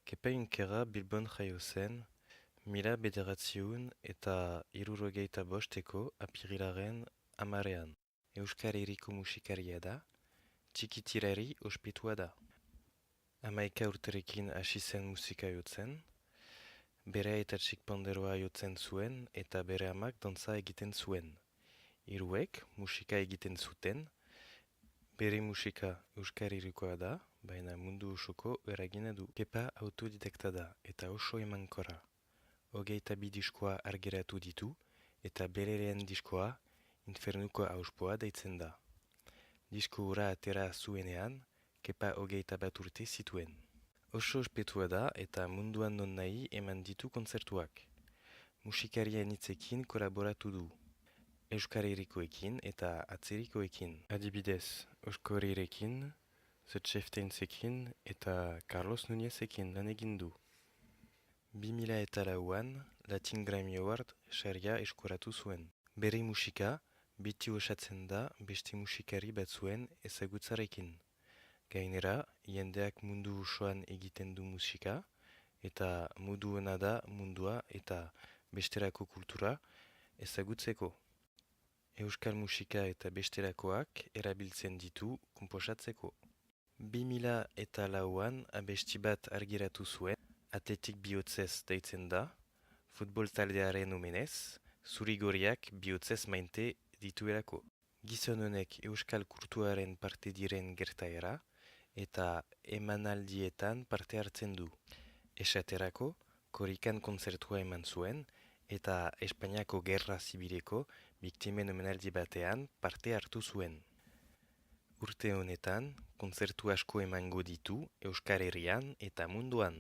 Kepainkera Bilbon jaio zen, mila bederatziehun eta hirurogeita bosteko apirilaren hamarean. Euskal Herriko musikaria da, txikitirari ospitua da. Hamaika urterekin hasi zen musika jotzen, bere aitatxik panderoa jotzen zuen eta bere amak dantza egiten zuen. Hiruek musika egiten zuten, bere musika Euskal Herrikoa da, baina mundu osoko eragina du. Kepa autodidakta da eta oso emankorra. Hogeita bi diskoa argiratu ditu eta bere lehen diskoa Infernuko auspoa deitzen da. Disko hura atera zuenean, Kepa hogeita bat urte zituen. Oso ospetua da eta munduan non nahi eman ditu kontzertuak. Musikarien hitzekin kolaboratu du. Euskal Herrikoekin eta atzerikoekin. Adibidez, Eusko Herrirekin, The Chieftainsekin eta Carlos Nuñezekin lan egin du. 2004an Latin Grammy Award saria eskuratu zuen. Bere musika beti osatzen da beste musikari batzuen ezagutzarekin. Gainera, jendeak mundu osoan egiten du musika eta modu ona da mundua eta besterako kultura ezagutzeko. Euskal musika eta bestelakoak erabiltzen ditu konposatzeko. 2004an abesti bat argiratu zuen, Atletik bihotzez deitzen da, futbol taldearen omenez, zurigoriak bihotzez maite dituelako. Gizon honek euskal kulturaren parte diren gertaera eta emanaldietan parte hartzen du. Esaterako, Korikan kontzertua eman zuen eta Espainiako Gerra Zibileko biktimen omenaldi batean parte hartu zuen. Urte honetan, kontzertu asko emango ditu Euskal Herrian eta munduan.